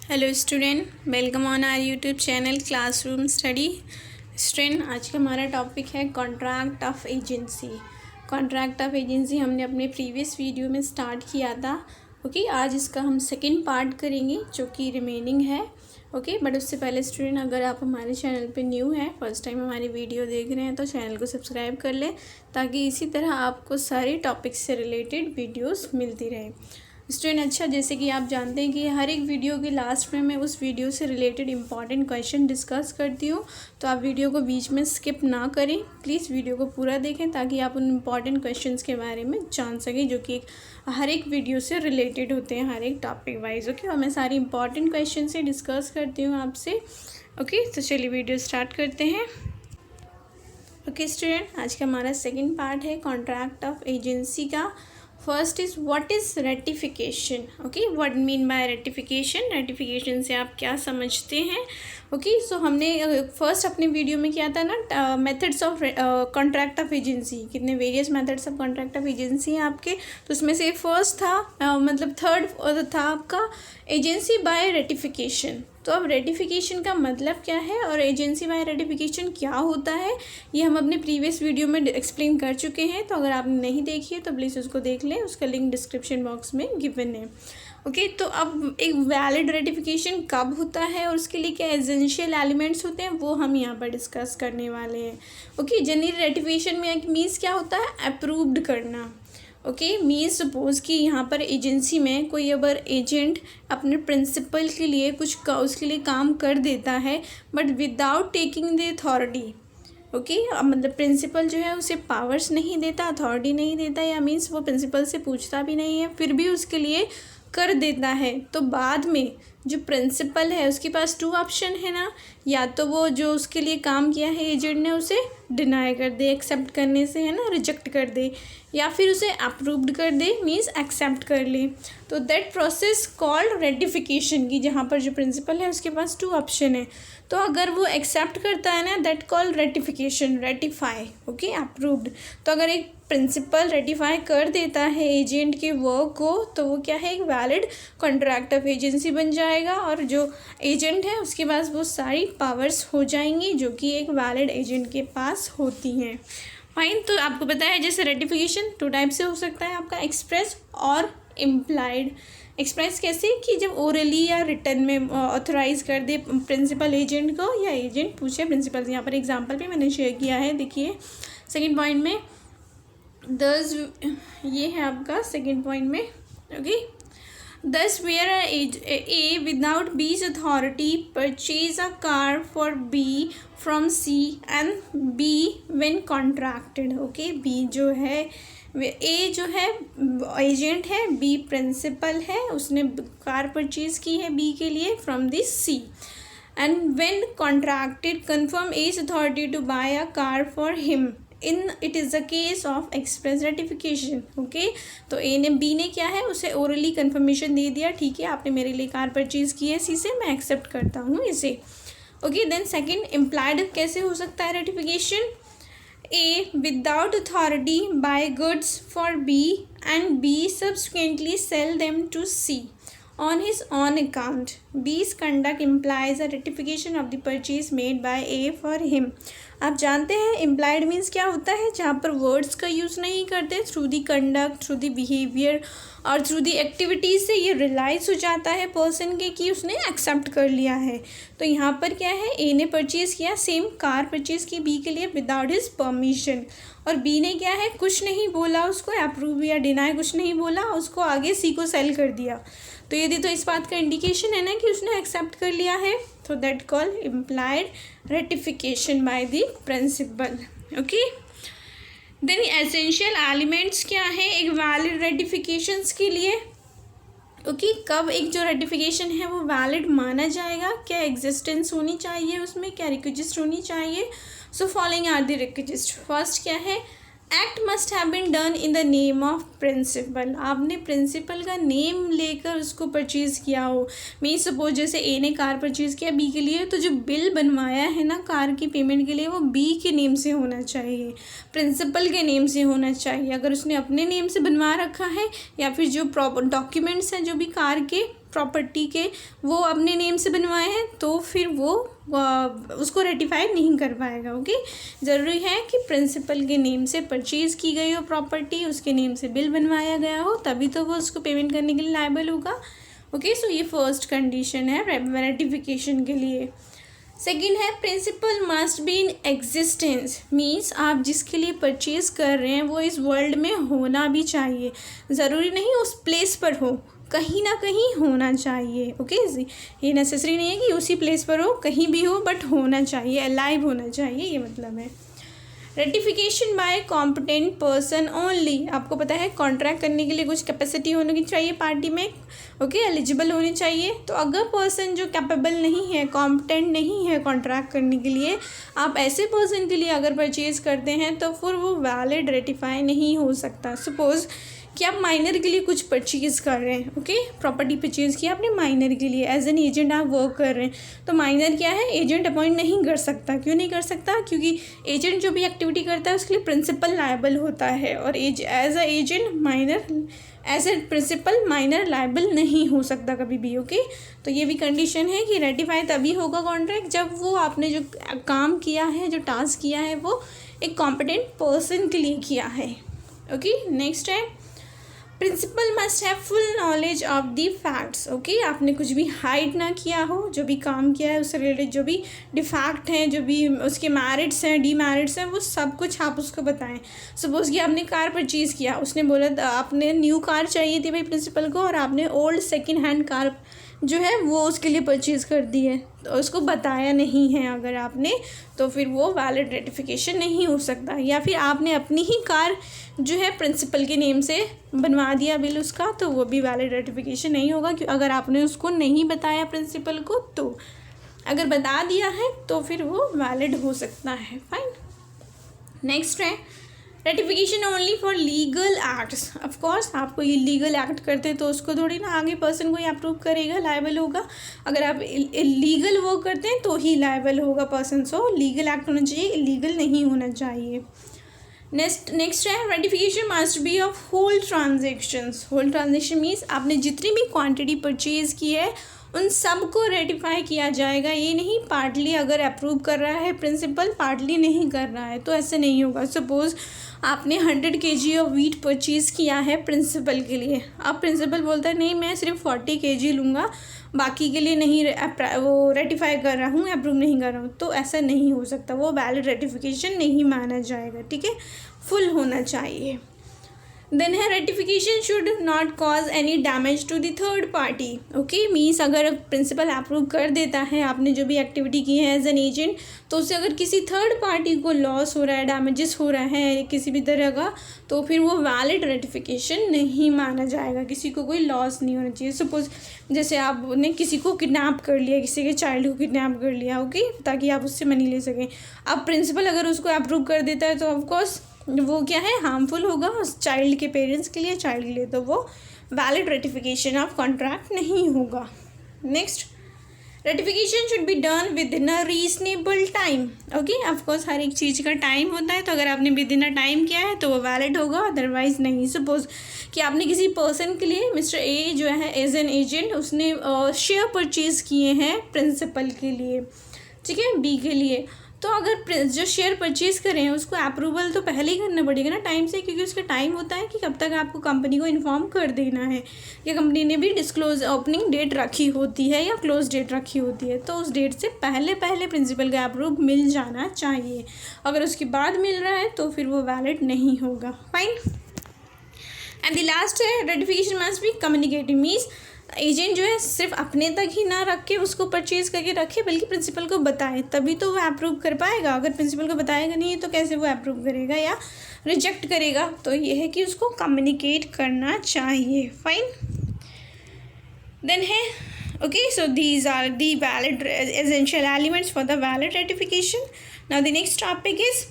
Hello student, welcome on our YouTube channel classroom study. Student, आज का हमारा topic है contract of agency. Contract of agency हमने अपने प्रीवियस वीडियो में स्टार्ट किया था। ओके, आज इसका हम सेकंड पार्ट करेंगे जो कि रिमेनिंग है। ओके, बट उससे पहले स्टूडेंट, अगर आप हमारे चैनल पे न्यू हैं, फर्स्ट टाइम हमारी वीडियो देख रहे हैं, तो चैनल को सब्सक्राइब कर लें ताकि इसी तरह आपको सारे टॉपिक्स से रिलेटेड वीडियोस मिलती रहे। स्टूडेंट, अच्छा, जैसे कि आप जानते हैं कि हर एक वीडियो के लास्ट में मैं उस वीडियो से रिलेटेड इंपॉर्टेंट क्वेश्चन डिस्कस करती हूँ, तो आप वीडियो को बीच में स्किप ना करें। प्लीज़ वीडियो को पूरा देखें ताकि आप उन इम्पॉर्टेंट क्वेश्चंस के बारे में जान सकें जो कि हर एक वीडियो से रिलेटेड होते हैं, हर एक टॉपिक वाइज। ओके, और मैं सारी इंपॉर्टेंट क्वेश्चन से डिस्कस करती हूँ आपसे। ओके, तो चलिए वीडियो स्टार्ट करते हैं। ओके स्टूडेंट, आज का हमारा सेकेंड पार्ट है कॉन्ट्रैक्ट ऑफ एजेंसी का। First is what is ratification. Okay, what mean by ratification, ratification से आप क्या समझते हैं। ओके, सो हमने फर्स्ट अपने वीडियो में किया था ना methods of contract of agency, कितने various methods of contract of agency हैं आपके। तो उसमें से फर्स्ट था मतलब थर्ड था आपका एजेंसी बाय रेटिफिकेशन। तो अब रेटिफिकेशन का मतलब क्या है और एजेंसी बाय रेटिफिकेशन क्या होता है, ये हम अपने प्रीवियस वीडियो में एक्सप्लेन कर चुके हैं। तो अगर आपने नहीं देखी है तो प्लीज़ उसको देख लें, उसका लिंक डिस्क्रिप्शन बॉक्स में गिवन है। ओके, तो अब एक वैलिड रेटिफिकेशन कब होता है और उसके लिए क्या एसेंशियल एलिमेंट्स होते हैं, वो हम यहाँ पर डिस्कस करने वाले हैं। ओके, जनरली रेटिफिकेशन में मीन्स क्या होता है, अप्रूव्ड करना। ओके, मीन्स सपोज़ कि यहाँ पर एजेंसी में कोई अगर एजेंट अपने प्रिंसिपल के लिए कुछ उसके लिए काम कर देता है but without taking the authority. Okay, मतलब प्रिंसिपल जो है उसे पावर्स नहीं देता, अथॉरिटी नहीं देता, या मीन्स वो प्रिंसिपल से पूछता भी नहीं है, फिर भी उसके लिए कर देता है, तो बाद में जो प्रिंसिपल है उसके पास टू ऑप्शन है ना, या तो वो जो उसके लिए काम किया है एजेंट ने उसे डिनाई कर दे, एक्सेप्ट करने से है ना, रिजेक्ट कर दे, या फिर उसे अप्रूव्ड कर दे, मीन्स एक्सेप्ट कर ले। तो दैट प्रोसेस कॉल्ड रेटिफिकेशन की, जहाँ पर जो प्रिंसिपल है उसके पास टू ऑप्शन है, तो अगर वो एक्सेप्ट करता है ना, that called ratification, ratify. Okay, approved. तो अगर एक प्रिंसिपल रेटिफाई कर देता है एजेंट के वर्क को, तो वो क्या है, एक वैलिड कॉन्ट्रैक्ट ऑफ एजेंसी बन जाएगा और जो एजेंट है उसके पास वो सारी पावर्स हो जाएंगी जो कि एक वैलिड एजेंट के पास होती हैं। फाइन, तो आपको पता है जैसे रेटिफिकेशन टू टाइप से हो सकता है आपका, एक्सप्रेस और इम्प्लाइड। एक्सप्रेस कैसे कि जब ओरली या रिटर्न में ऑथराइज कर दे प्रिंसिपल एजेंट को, या एजेंट पूछे प्रिंसिपल से। यहाँ पर एग्जांपल भी मैंने शेयर किया है, देखिए सेकंड पॉइंट में। दस ये है आपका सेकंड पॉइंट में। Okay, thus where A without B's authority purchase a car for B from C and B when contracted। Okay, B जो है, A जो है एजेंट है, B प्रिंसिपल है, उसने कार परचेज की है B के लिए from the C, and when contracted confirm A's authority to buy a car for him in it is a case of express ratification. Okay, तो ए ने बी ने क्या है, उसे ओरली कन्फर्मेशन दे दिया, ठीक है आपने मेरे लिए कार परचेज की है इसी से, मैं एक्सेप्ट करता हूँ इसे। ओके, देन सेकंड इम्प्लाइड कैसे हो सकता है ratification. A without authority buy goods for B and B subsequently sell them to C on his own account. B's conduct implies a ratification of the purchase made by A for him. आप जानते हैं implied means क्या होता है, जहाँ पर words का use नहीं करते, through the conduct, through the behaviour और थ्रू दी एक्टिविटीज़ से ये रियलाइज़ हो जाता है पर्सन के कि उसने एक्सेप्ट कर लिया है। तो यहाँ पर क्या है, ए ने परचेज़ किया, सेम कार परचेज़ की बी के लिए विदाउट हिज परमिशन, और बी ने क्या है, कुछ नहीं बोला उसको, अप्रूव या डिनाई कुछ नहीं बोला, उसको आगे सी को सेल कर दिया। तो यदि तो इस बात का इंडिकेशन है ना कि उसने एक्सेप्ट कर लिया है, तो that call implied ratification by the principal. Okay, then essential elements क्या है एक वैलिड रेटिफिकेशंस के लिए। ओके, कब एक जो रेटिफिकेशन है वो वैलिड माना जाएगा, क्या एग्जिस्टेंस होनी चाहिए उसमें, क्या रिक्विजिस्ट होनी चाहिए। So following are the requisite. First क्या है, act must have been done in the name of principal. आपने प्रिंसिपल का नेम लेकर उसको परचेज़ किया हो। मीन सपोज जैसे ए ने कार परचेज़ किया बी के लिए, तो जो बिल बनवाया है ना कार की पेमेंट के लिए, वो बी के नेम से होना चाहिए, प्रिंसिपल के नेम से होना चाहिए। अगर उसने अपने नेम से बनवा रखा है या फिर जो प्रॉपर डॉक्यूमेंट्स हैं जो भी कार के प्रॉपर्टी के वो अपने नेम से बनवाए हैं तो फिर वो उसको रेटिफाई नहीं कर पाएगा। ओके, ज़रूरी है कि प्रिंसिपल के नेम से परचेज़ की गई हो प्रॉपर्टी, उसके नेम से बिल बनवाया गया हो, तभी तो वो उसको पेमेंट करने के लिए लायबल होगा। ओके, सो ये फर्स्ट कंडीशन है रेटिफिकेशन के लिए। सेकेंड है principal must be in existence, means आप जिसके लिए परचेज़ कर रहे हैं वो इस वर्ल्ड में होना भी चाहिए। ज़रूरी नहीं उस प्लेस पर हो, कहीं ना कहीं होना चाहिए। ओके, ये नेसेसरी नहीं है कि उसी प्लेस पर हो, कहीं भी हो, बट होना चाहिए, अलाइव होना चाहिए, ये मतलब है। Ratification bye competent person only, आपको पता है कॉन्ट्रैक्ट करने के लिए कुछ कैपेसिटी होनी की चाहिए पार्टी में। ओके, एलिजिबल होनी चाहिए। तो अगर पर्सन जो कैपेबल नहीं है, कॉम्पिटेंट नहीं है कॉन्ट्रैक्ट करने के लिए, आप ऐसे पर्सन के लिए अगर परचेज़ करते हैं तो फिर वो वैलिड रेटिफाई नहीं हो सकता। सपोज़ कि आप माइनर के लिए कुछ परचेज़ कर रहे हैं। ओके, प्रॉपर्टी परचेज़ किया आपने माइनर के लिए, एज एन एजेंट आप वर्क कर रहे हैं, तो माइनर क्या है, एजेंट अपॉइंट नहीं कर सकता। क्यों नहीं कर सकता? क्योंकि एजेंट जो भी एक्टिविटी करता है उसके लिए प्रिंसिपल लायबल होता है, और as a agent minor, as a principal minor liable नहीं हो सकता कभी भी। ओके, तो ये भी कंडीशन है कि रेटिफाई तभी होगा कॉन्ट्रैक्ट जब वो आपने जो काम किया है, जो टास्क किया है, वो एक कॉम्पिटेंट पर्सन के लिए किया है। ओके, नेक्स्ट है principal must have full knowledge of the facts. Okay, आपने कुछ भी हाइड ना किया हो, जो भी काम किया है उससे रिलेटेड जो भी डिफैक्ट हैं, जो भी उसके मेरिट्स हैं, डीमेरिट्स हैं, वो सब कुछ आप उसको बताएं। सपोज़ कि आपने कार परचेज़ किया, उसने बोला आपने न्यू कार चाहिए थी भाई प्रिंसिपल को, और आपने ओल्ड सेकेंड हैंड कार जो है वो उसके लिए परचेज़ कर दी है, तो उसको बताया नहीं है अगर आपने, तो फिर वो वैलिड रेटिफिकेशन नहीं हो सकता। या फिर आपने अपनी ही कार जो है प्रिंसिपल के नेम से बनवा दिया बिल उसका, तो वो भी वैलिड रेटिफिकेशन नहीं होगा, क्योंकि अगर आपने उसको नहीं बताया प्रिंसिपल को। तो अगर बता दिया है तो फिर वो वैलिड हो सकता है। फाइन, नेक्स्ट है ratification only for legal acts. Of course आप कोई इलीगल एक्ट करते तो उसको थोड़ी ना आगे पर्सन कोई अप्रूव करेगा, लायबल होगा। अगर आप इलीगल वर्क करते हैं तो ही लायबल होगा पर्सन। सो लीगल एक्ट होना चाहिए, इलीगल नहीं होना चाहिए। नेक्स्ट है ratification must be of whole transactions. Whole transaction means आपने जितनी भी क्वांटिटी परचेज़ की है उन सब को रेटिफाई किया जाएगा। ये नहीं पार्टली अगर अप्रूव कर रहा है प्रिंसिपल, पार्टली नहीं कर रहा है, तो ऐसे नहीं होगा। सपोज़ आपने 100 kg ऑफ वीट परचेज़ किया है प्रिंसिपल के लिए, अब प्रिंसिपल बोलता है नहीं मैं सिर्फ 40 kg लूँगा, बाकी के लिए नहीं वो रेटिफाई कर रहा हूँ, अप्रूव नहीं कर रहा हूँ, तो ऐसा नहीं हो सकता, वो वैलिड रेटिफिकेशन नहीं माना जाएगा। ठीक है, फुल होना चाहिए। देन है ratification should not cause any damage to the third party. Okay, means अगर प्रिंसिपल अप्रूव कर देता है आपने जो भी एक्टिविटी की है एज एन एजेंट, तो उससे अगर किसी थर्ड पार्टी को लॉस हो रहा है, डैमेजेस हो रहा है किसी भी तरह का, तो फिर वो वैलिड रेटिफिकेशन नहीं माना जाएगा। किसी को कोई लॉस नहीं होना चाहिए। सपोज जैसे आपने किसी को किडनैप कर लिया, किसी के चाइल्ड को किडनैप कर लिया, ओके, ताकि आप उससे मनी ले सकें। अब प्रिंसिपल अगर उसको अप्रूव कर देता है तो ऑफकोर्स वो क्या है, हार्मफुल होगा उस चाइल्ड के पेरेंट्स के लिए, चाइल्ड के लिए, तो वो वैलिड रेटिफिकेशन ऑफ कॉन्ट्रैक्ट नहीं होगा। Next, ratification should be done within a reasonable time. Okay, of course हर एक चीज़ का टाइम होता है, तो अगर आपने विद इन अ टाइम किया है तो वो वैलिड होगा, अदरवाइज नहीं। सपोज कि आपने किसी पर्सन के लिए, मिस्टर ए जो है एज एन एजेंट, उसने शेयर परचेज़ किए हैं प्रिंसिपल के लिए, ठीक है, बी के लिए, तो अगर जो शेयर परचेज़ करें हैं उसको अप्रूवल तो पहले ही करना पड़ेगा ना टाइम से, क्योंकि उसका टाइम होता है कि कब तक आपको कंपनी को इन्फॉर्म कर देना है, या कंपनी ने भी डिस्क्लोज ओपनिंग डेट रखी होती है या क्लोज डेट रखी होती है, तो उस डेट से पहले प्रिंसिपल का अप्रूव मिल जाना चाहिए। अगर उसके बाद मिल रहा है तो फिर वो वैलिड नहीं होगा। फाइन, एंड द लास्ट है ratification must B communicative, means agent जो है सिर्फ अपने तक ही ना रख के उसको परचेज़ करके रखे, बल्कि प्रिंसिपल को बताए, तभी तो वो अप्रूव कर पाएगा। अगर प्रिंसिपल को बताएगा नहीं तो कैसे वो अप्रूव करेगा या रिजेक्ट करेगा। तो ये है कि उसको कम्युनिकेट करना चाहिए। फाइन, देन है okay, so these are the valid essential elements for the valid ratification. Now the next topic is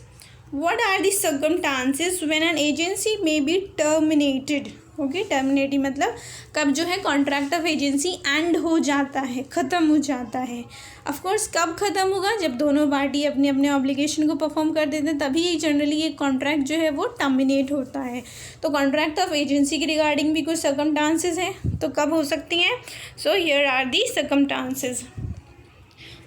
what are the circumstances when an agency may be terminated। Okay, terminating मतलब कब जो है contract of agency and हो जाता है, ख़त्म हो जाता है। ऑफ कोर्स कब ख़त्म होगा, जब दोनों पार्टी अपने अपने ऑब्लिगेशन को परफॉर्म कर देते हैं, तभी जनरली ये कॉन्ट्रैक्ट जो है वो टर्मिनेट होता है। तो कॉन्ट्रैक्ट ऑफ एजेंसी के रिगार्डिंग भी कुछ सर्कमस्टांसेस हैं, तो कब हो सकती हैं। So here are the circumstances,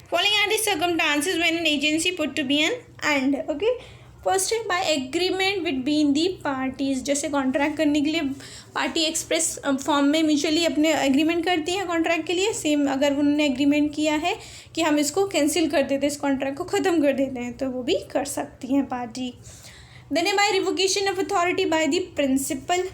following are the circumstances when an agency put to be an end. Okay, first है by agreement between the parties. जैसे कॉन्ट्रैक्ट करने के लिए पार्टी एक्सप्रेस फॉर्म में म्यूचुअली अपने एग्रीमेंट करती हैं कॉन्ट्रैक्ट के लिए, सेम अगर उन्होंने एग्रीमेंट किया है कि हम इसको कैंसिल कर देते हैं, इस कॉन्ट्रैक्ट को ख़त्म कर देते हैं, तो वो भी कर सकती हैं पार्टी। देन है by revocation of authority by the principal.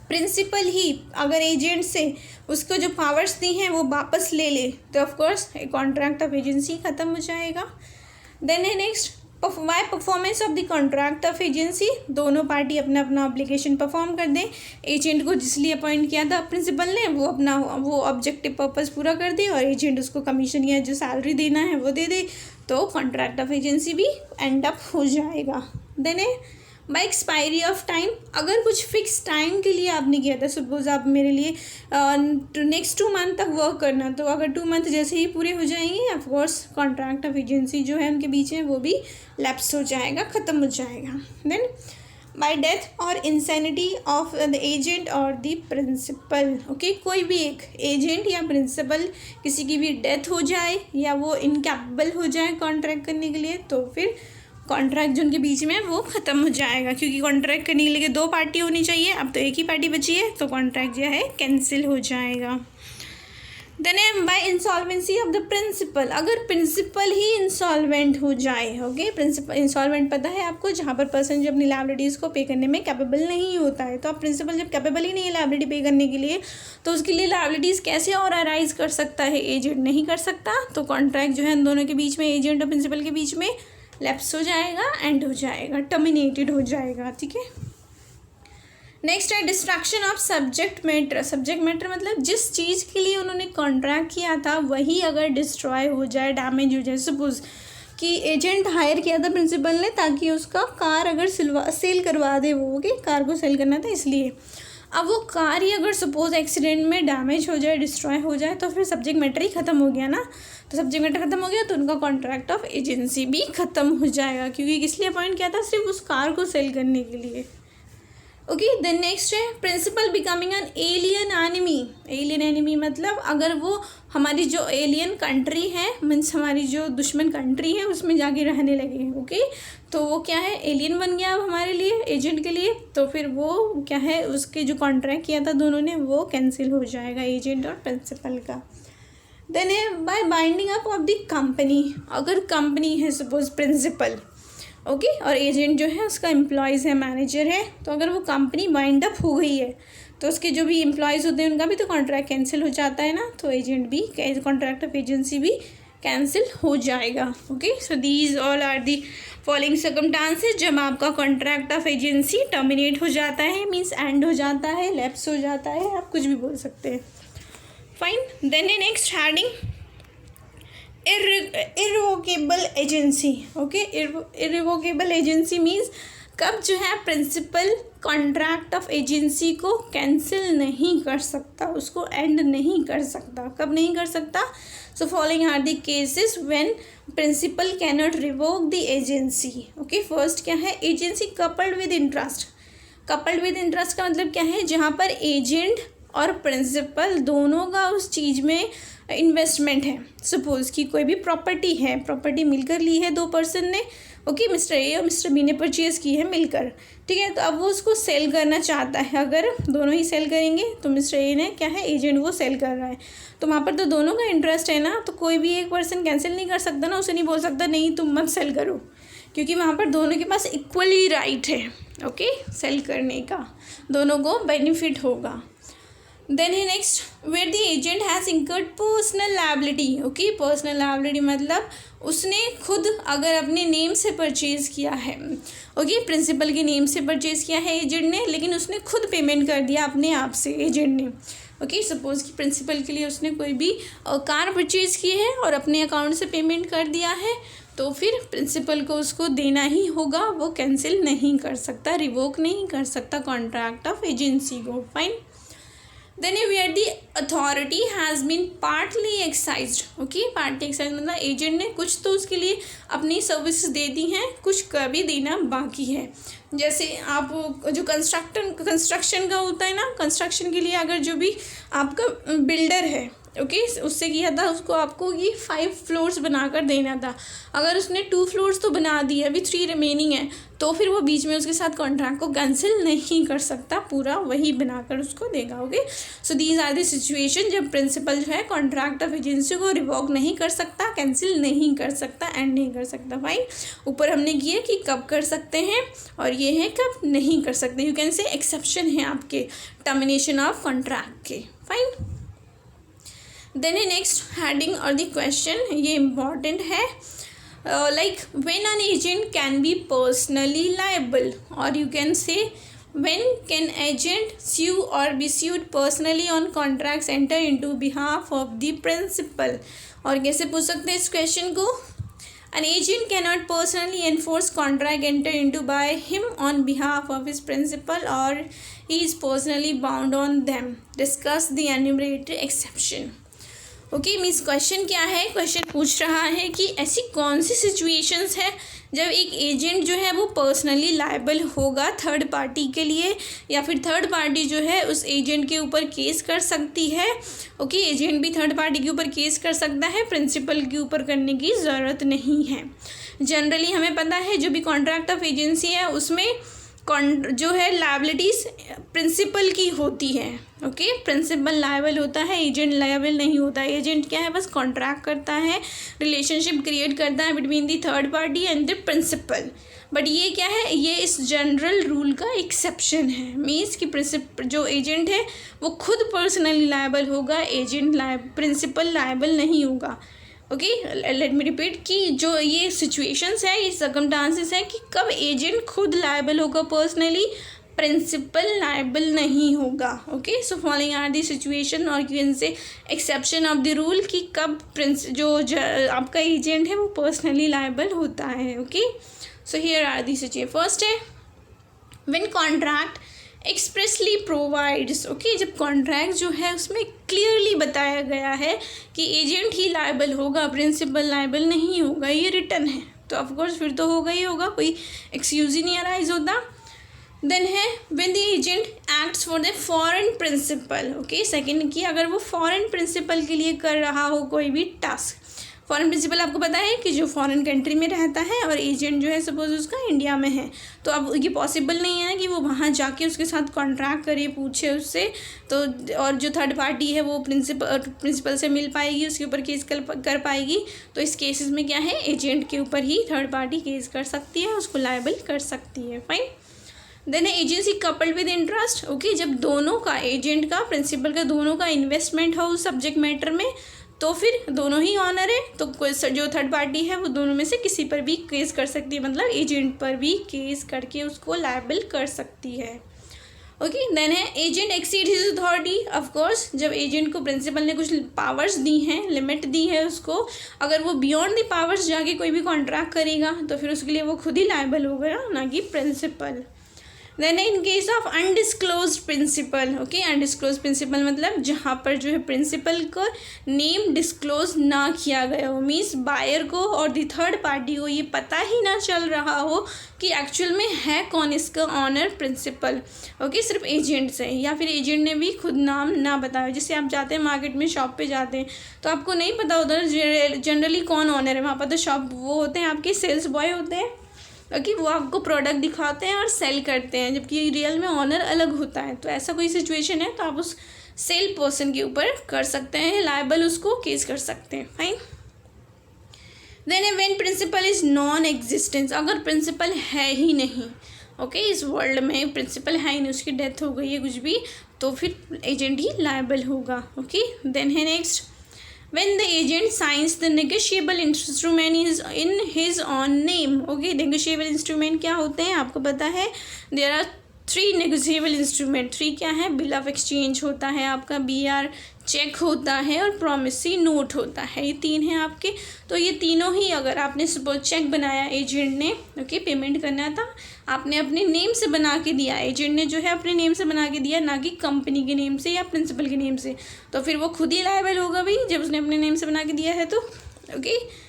Principal ही अगर एजेंट से उसको जो पावर्स दी हैं वो वापस ले ले, तो ऑफकोर्स कॉन्ट्रैक्ट ऑफ एजेंसी ख़त्म हो जाएगा। देन है next by performance of the contract of agency. दोनों पार्टी अपना अपना ऑब्लिगेशन परफॉर्म कर दें, एजेंट को जिसलिए अपॉइंट किया था प्रिंसिपल ने वो अपना वो ऑब्जेक्टिव पर्पस पूरा कर दे, और एजेंट उसको कमीशन या जो सैलरी देना है वो दे दे, तो कॉन्ट्रैक्ट ऑफ एजेंसी भी एंड अप हो जाएगा। देन है बाय एक्सपायरी ऑफ टाइम। अगर कुछ फिक्स टाइम के लिए आपने किया था, सपोज आप मेरे लिए नेक्स्ट 2 मंथ तक वर्क करना, तो अगर 2 मंथ जैसे ही पूरे हो जाएंगे, ऑफकोर्स कॉन्ट्रैक्ट ऑफ एजेंसी जो है उनके बीच में वो भी लैप्स हो जाएगा, ख़त्म हो जाएगा। देन बाय डेथ और इंसैनिटी ऑफ द एजेंट और द प्रिंसिपल। ओके, कोई भी एक एजेंट या प्रिंसिपल किसी की भी डेथ हो जाए या वो इनकैपेबल हो जाए कॉन्ट्रैक्ट करने के लिए, तो फिर कॉन्ट्रैक्ट जो उनके बीच में वो ख़त्म हो जाएगा, क्योंकि कॉन्ट्रैक्ट करने के लिए 2 पार्टी होनी चाहिए, अब तो एक ही पार्टी बची है, तो कॉन्ट्रैक्ट जो है कैंसिल हो जाएगा। Then by insolvency of the principal. अगर प्रिंसिपल ही इंसॉल्वेंट हो जाए, ओके, प्रिंसिपल इंसॉल्वेंट पता है आपको, जहाँ पर पर्सन जो अपनी लायबिलिटीज़ को पे करने में कैपेबल नहीं होता है, तो अब प्रिंसिपल जब कैपेबल ही नहीं है लायबिलिटी पे करने के लिए, तो उसके लिए लायबिलिटीज़ कैसे और अराइज कर सकता है, एजेंट नहीं कर सकता, तो कॉन्ट्रैक्ट जो है इन दोनों के बीच में, एजेंट और प्रिंसिपल के बीच में लैप्स हो जाएगा, एंड हो जाएगा, टर्मिनेटेड हो जाएगा। ठीक है, नेक्स्ट है destruction of subject matter. Subject matter मतलब जिस चीज़ के लिए उन्होंने कॉन्ट्रैक्ट किया था वही अगर डिस्ट्रॉय हो जाए, डैमेज हो जाए, सपोज कि एजेंट हायर किया था प्रिंसिपल ने ताकि उसका कार अगर सेल करवा दे, वो ओके, कार को सेल करना था इसलिए, अब वो कार ही अगर सपोज एक्सीडेंट में डैमेज हो जाए, डिस्ट्रॉय हो जाए, तो फिर सब्जेक्ट मैटर ही ख़त्म हो गया ना, तो सब्जेक्ट मैटर ख़त्म हो गया तो उनका कॉन्ट्रैक्ट ऑफ एजेंसी भी ख़त्म हो जाएगा, क्योंकि किस लिए अपॉइंट किया था, सिर्फ उस कार को सेल करने के लिए। ओके, देन नेक्स्ट है principal becoming an alien enemy. Alien enemy मतलब अगर वो हमारी जो एलियन कंट्री है, मीन्स हमारी जो दुश्मन कंट्री है उसमें जाके रहने लगे, ओके, तो वो क्या है, एलियन बन गया अब हमारे लिए, एजेंट के लिए, तो फिर वो क्या है, उसके जो कॉन्ट्रैक्ट किया था दोनों ने वो कैंसिल हो जाएगा, एजेंट और प्रिंसिपल का। देन है bye binding up of the company. अगर कंपनी है सपोज प्रिंसिपल, ओके, और एजेंट जो है उसका एम्प्लॉयज़ है, मैनेजर है, तो अगर वो कंपनी बाइंड अप हो गई है तो उसके जो भी एम्प्लॉयज़ होते हैं उनका भी तो कॉन्ट्रैक्ट कैंसिल हो जाता है ना, तो एजेंट भी, कॉन्ट्रैक्ट ऑफ एजेंसी भी कैंसिल हो जाएगा। Okay, so these all are the following circumstances जब आपका कॉन्ट्रैक्ट ऑफ एजेंसी टर्मिनेट हो जाता है, मीन्स एंड हो जाता है, लैप्स हो जाता है, आप कुछ भी बोल सकते हैं। Fine, then next heading irrevocable agency. Okay, irrevocable agency means कब जो है प्रिंसिपल कॉन्ट्रैक्ट ऑफ एजेंसी को कैंसिल नहीं कर सकता, उसको एंड नहीं कर सकता। कब नहीं कर सकता, so following are the cases when principal can not revoke the agency. Okay, first क्या है, agency coupled with interest. Coupled with interest का मतलब क्या है, जहाँ पर एजेंट और प्रिंसिपल दोनों का उस चीज़ में इन्वेस्टमेंट है। सपोज़ कि कोई भी प्रॉपर्टी है, प्रॉपर्टी मिलकर ली है 2 पर्सन ने, ओके, मिस्टर ए और मिस्टर बी ने परचेज़ की है मिलकर, ठीक है, तो अब वो उसको सेल करना चाहता है। अगर दोनों ही सेल करेंगे तो मिस्टर ए ने क्या है, एजेंट वो सेल कर रहा है, तो वहाँ पर तो दोनों का इंटरेस्ट है ना, तो कोई भी एक पर्सन कैंसिल नहीं कर सकता ना, उसे नहीं बोल सकता नहीं तुम मत सेल करो, क्योंकि वहाँ पर दोनों के पास इक्वली राइट है, ओके, सेल करने का, दोनों को बेनिफिट होगा। देन है next where the agent has incurred personal liability. Okay, personal liability मतलब उसने खुद अगर अपने नेम से परचेज़ किया है, ओके, प्रिंसिपल के नेम से परचेज़ किया है एजेंट ने, लेकिन उसने खुद पेमेंट कर दिया अपने आप से एजेंट ने। ओके, सपोज़ कि प्रिंसिपल के लिए उसने कोई भी कार परचेज़ की है और अपने अकाउंट से पेमेंट कर दिया है, तो फिर प्रिंसिपल को उसको देना ही होगा, वो कैंसिल नहीं कर सकता, रिवोक नहीं कर सकता कॉन्ट्रैक्ट ऑफ एजेंसी को। Fine. Then where the authority has been partly exercised, okay, partly exercise मतलब एजेंट ने कुछ तो उसके लिए अपनी सर्विसेज दे दी हैं, कुछ का भी देना बाकी है। जैसे आप जो कंस्ट्रक्शन का होता है ना, कंस्ट्रक्शन के लिए अगर जो भी आपका बिल्डर है, ओके, उससे किया था, उसको आपको ये 5 फ्लोर्स बनाकर देना था। अगर उसने 2 फ्लोर्स तो बना दिए, अभी 3 रिमेनिंग है, तो फिर वो बीच में उसके साथ कॉन्ट्रैक्ट को कैंसिल नहीं कर सकता, पूरा वही बनाकर उसको देगा। Okay, so these are the situation जब प्रिंसिपल जो है कॉन्ट्रैक्ट ऑफ एजेंसी को रिवोक नहीं कर सकता, कैंसिल नहीं कर सकता, एंड नहीं कर सकता। फाइन। ऊपर हमने किया कि कब कर सकते हैं और ये है कब नहीं कर सकते। यू कैन से एक्सेप्शन है आपके टर्मिनेशन ऑफ कॉन्ट्रैक्ट के। फाइन। देन है नेक्स्ट हेडिंग और द क्वेश्चन, ये इम्पॉर्टेंट है, like when an agent can be personally liable, और you can say when can agent sue or be sued personally on contracts enter into behalf of the principal। और कैसे पूछ सकते हैं इस क्वेश्चन को? An agent cannot personally enforce contract entered into by him on behalf of his principal or he is personally bound on them। Discuss the enumerated exception। Okay, means question क्या है? Question पूछ रहा है कि ऐसी कौन सी situations है जब एक एजेंट जो है वो पर्सनली लायबल होगा थर्ड पार्टी के लिए, या फिर थर्ड पार्टी जो है उस एजेंट के ऊपर केस कर सकती है। ओके, एजेंट भी थर्ड पार्टी के ऊपर केस कर सकता है, प्रिंसिपल के ऊपर करने की ज़रूरत नहीं है। जनरली हमें पता है जो भी कॉन्ट्रैक्ट ऑफ एजेंसी है उसमें जो है लायबिलिटीज़ प्रिंसिपल की होती है। ओके, प्रिंसिपल लायबल होता है, एजेंट लायबल नहीं होता है। एजेंट क्या है? बस कॉन्ट्रैक्ट करता है, रिलेशनशिप क्रिएट करता है between the third party and the principal. But ये क्या है? ये इस जनरल रूल का एक्सेप्शन है। मीन्स कि जो एजेंट है वो खुद पर्सनली लायबल होगा, प्रिंसिपल लायबल नहीं होगा। ओके, लेट मी रिपीट कि जो ये सिचुएशंस है, ये सर्कमस्टांसेस है कि कब एजेंट खुद लायबल होगा पर्सनली, प्रिंसिपल लायबल नहीं होगा। Okay, so following are the situation और can say exception of the rule कि कब आपका एजेंट है वो पर्सनली लायबल होता है। Okay, so here are the situation. First है when contract expressly provides. Okay, जब कॉन्ट्रैक्ट जो है उसमें क्लियरली बताया गया है कि एजेंट ही लायबल होगा, प्रिंसिपल लायबल नहीं होगा, ये रिटर्न है, तो ऑफकोर्स फिर तो होगा ही होगा, कोई एक्सक्यूज ही नहीं अराइज होता। देन है when the agent acts for the foreign principal. Okay, second की अगर वो फॉरेन प्रिंसिपल के लिए कर रहा हो कोई भी टास्क। फॉरेन प्रिंसिपल आपको पता है कि जो फॉरेन कंट्री में रहता है और एजेंट जो है सपोज उसका इंडिया में है, तो अब ये पॉसिबल नहीं है कि वो वहाँ जाके उसके साथ कॉन्ट्रैक्ट करे, पूछे उससे, तो और जो थर्ड पार्टी है वो प्रिंसिपल से मिल पाएगी, उसके ऊपर केस कर पाएगी। तो इस केसेस में क्या है? एजेंट के ऊपर ही थर्ड पार्टी केस कर सकती है, उसको लायबल कर सकती है। Fine. Then agency coupled with interest. Okay, जब दोनों का, एजेंट का, प्रिंसिपल का, दोनों का इन्वेस्टमेंट हो उस सब्जेक्ट मैटर में, तो फिर दोनों ही ऑनर है, तो कोई जो थर्ड पार्टी है वो दोनों में से किसी पर भी केस कर सकती है, मतलब एजेंट पर भी केस करके उसको लायबल कर सकती है। ओके, देन है agent exceed his authority. Of course जब एजेंट को प्रिंसिपल ने कुछ पावर्स दी हैं, लिमिट दी है उसको, अगर वो बियॉन्ड दी पावर्स जाके कोई भी कॉन्ट्रैक्ट करेगा तो फिर उसके लिए वो खुद ही लायबल होगा, ना कि principal. Then in case of undisclose principal. Okay, undisclose principal मतलब जहाँ पर जो है प्रिंसिपल को नेम डिस्क्लोज ना किया गया हो, मीन्स बायर को और दी थर्ड पार्टी को ये पता ही ना चल रहा हो कि एक्चुअल में है कौन इसका ऑनर प्रिंसिपल। ओके, सिर्फ एजेंट से, या फिर एजेंट ने भी खुद नाम ना बताया। जैसे आप जाते हैं मार्केट में, शॉप पे जाते हैं, तो आपको नहीं पता उधर जनरली कौन ऑनर है। वहाँ पर तो शॉप वो होते हैं, आपके सेल्स बॉय होते हैं, कि वो आपको प्रोडक्ट दिखाते हैं और सेल करते हैं, जबकि रियल में ऑनर अलग होता है। तो ऐसा कोई सिचुएशन है तो आप उस सेल पर्सन के ऊपर कर सकते हैं लायबल, उसको केस कर सकते हैं। Fine. Then when principal is non existence, अगर प्रिंसिपल है ही नहीं, ओके, इस वर्ल्ड में प्रिंसिपल है ही नहीं, उसकी डेथ हो गई है कुछ भी, तो फिर एजेंट ही लायबल होगा। ओके, देन है next when the agent signs the negotiable instrument is in his own name। Okay, negotiable instrument क्या होते हैं आपको पता है? there are 3 negotiable instrument। 3 क्या है? बिल ऑफ एक्सचेंज होता है आपका, BR चेक होता है और प्रॉमिसरी नोट होता है। ये तीन हैं आपके। तो ये तीनों ही अगर आपने सपोज चेक बनाया एजेंट ने, ओके, पेमेंट करना था, आपने अपने नेम से बना के दिया, एजेंट ने जो है अपने नेम से बना के दिया, ना कि कंपनी के नेम से या प्रिंसिपल के नेम से, तो फिर वो खुद ही लायबल होगा भाई, जब उसने अपने नेम से बना के दिया है तो, okay.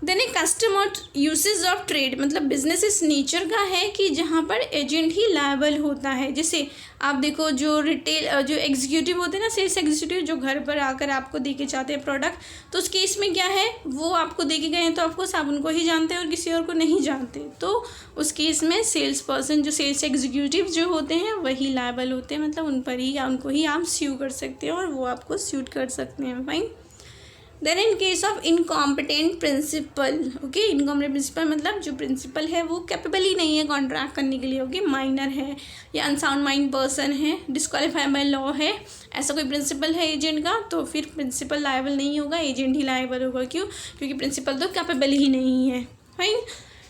Then a customer usage of trade, मतलब बिजनेस इस नेचर का है कि जहाँ पर एजेंट ही लायबल होता है। जैसे आप देखो जो रिटेल जो एग्जीक्यूटिव होते हैं ना, सेल्स एग्जीक्यूटिव, जो घर पर आकर आपको दे के जाते हैं प्रोडक्ट, तो उस केस में क्या है, वो आपको दे के गए हैं तो आपको आप उनको ही जानते हैं और किसी और को नहीं जानते, तो उस केस में सेल्स पर्सन, जो सेल्स एग्जीक्यूटिव जो होते हैं वही लायबल होते हैं, मतलब उन पर ही या उनको ही आप स्यू कर सकते हैं और वो आपको स्यूट कर सकते हैं। Fine. Then in case of incompetent principal, okay, incompetent principal मतलब जो प्रिंसिपल है वो कैपेबल ही नहीं है कॉन्ट्रैक्ट करने के लिए, ओके, माइनर है या अनसाउंड माइंड पर्सन है, डिस्क्वालीफाई बाय लॉ है, ऐसा कोई प्रिंसिपल है एजेंट का, तो फिर प्रिंसिपल लायबल नहीं होगा, एजेंट ही लायबल होगा। क्यों? क्योंकि प्रिंसिपल तो कैपेबल ही नहीं है। Fine.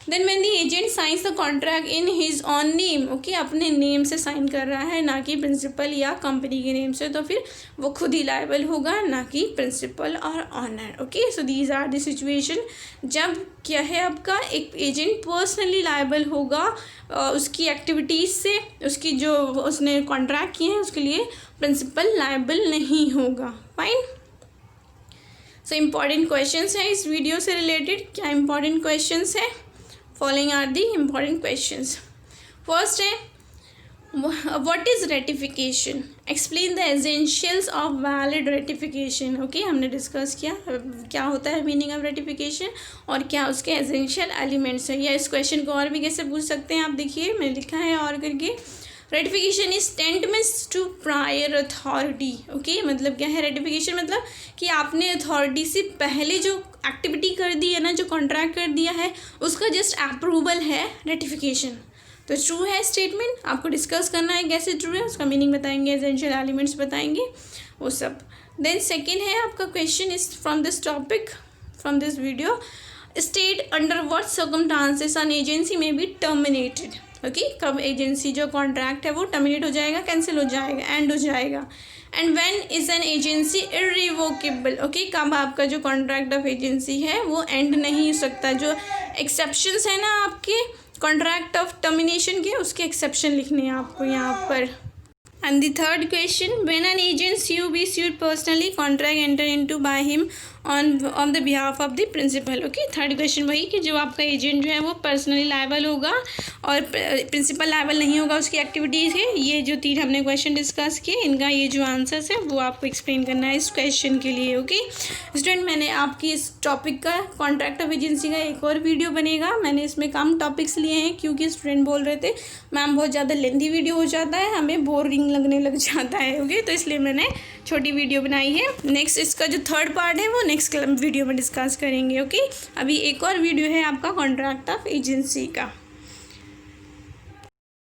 Then when the agent signs the contract in his own name, okay, अपने नेम से साइन कर रहा है, ना कि प्रिंसिपल या कंपनी के नेम से, तो फिर वो खुद ही लायबल होगा, ना कि प्रिंसिपल और owner. Okay, so these are the situation जब क्या है आपका एक एजेंट पर्सनली लायबल होगा उसकी एक्टिविटीज़ से, उसकी जो उसने कॉन्ट्रैक्ट किए हैं उसके लिए प्रिंसिपल लायबल नहीं होगा। फाइन। सो इम्पॉर्टेंट क्वेश्चंस हैं इस वीडियो से रिलेटेड। क्या इम्पॉर्टेंट क्वेश्चंस है? Following are the important questions. First है, what is ratification? Explain the essentials of valid ratification. Okay, हमने डिस्कस किया क्या होता है मीनिंग ऑफ रेटिफिकेशन और क्या उसके एसेंशियल एलिमेंट्स हैं। या इस क्वेश्चन को और भी कैसे पूछ सकते हैं आप, देखिए मैंने लिखा है और करके, ratification is tantamount to prior authority. Okay, मतलब क्या है रेटिफिकेशन? मतलब कि आपने अथॉरिटी से पहले जो एक्टिविटी कर दी है ना, जो कॉन्ट्रैक्ट कर दिया है, उसका जस्ट अप्रूवल है रेटिफिकेशन। तो ट्रू है स्टेटमेंट, आपको डिस्कस करना है कैसे ट्रू है, उसका मीनिंग बताएंगे, एसेंशियल एलिमेंट्स बताएंगे, वो सब। देन सेकेंड है आपका question is from this topic, from this video, state under what circumstances an agency में बी टर्मिनेटेड। ओके, कब एजेंसी जो कॉन्ट्रैक्ट है वो टर्मिनेट हो जाएगा, कैंसिल हो जाएगा, एंड हो जाएगा। And when is an agency irrevocable. Okay, कब आपका जो कॉन्ट्रैक्ट ऑफ एजेंसी है वो एंड नहीं हो सकता। जो एक्सेप्शंस है ना आपके कॉन्ट्रैक्ट ऑफ टर्मिनेशन के, उसके एक्सेप्शन लिखने हैं आपको यहाँ पर। And the third question, when an agent sue be sued personally, contract enter into by him on the behalf of the principal. Okay, third question वही कि जो आपका एजेंट जो है वो पर्सनली लायबल होगा और प्रिंसिपल लायबल नहीं होगा उसकी एक्टिविटीज़ है। ये जो तीन हमने क्वेश्चन डिस्कस किए, इनका ये जो आंसर्स है वो आपको एक्सप्लेन करना है इस क्वेश्चन के लिए। ओके स्टूडेंट, मैंने आपकी इस टॉपिक का कॉन्ट्रैक्ट ऑफ एजेंसी का एक और वीडियो बनेगा। मैंने इसमें कम टॉपिक्स लिए हैं क्योंकि स्टूडेंट बोल रहे थे मैम बहुत ज़्यादा लेंथी वीडियो हो जाता है, हमें बोरिंग लगने लग जाता है। ओके, तो इसलिए मैंने छोटी वीडियो बनाई है। नेक्स्ट इसका जो थर्ड पार्ट है वो नेक्स्ट वीडियो में डिस्कस करेंगे। ओके, अभी एक और वीडियो है आपका कॉन्ट्रैक्ट ऑफ एजेंसी का।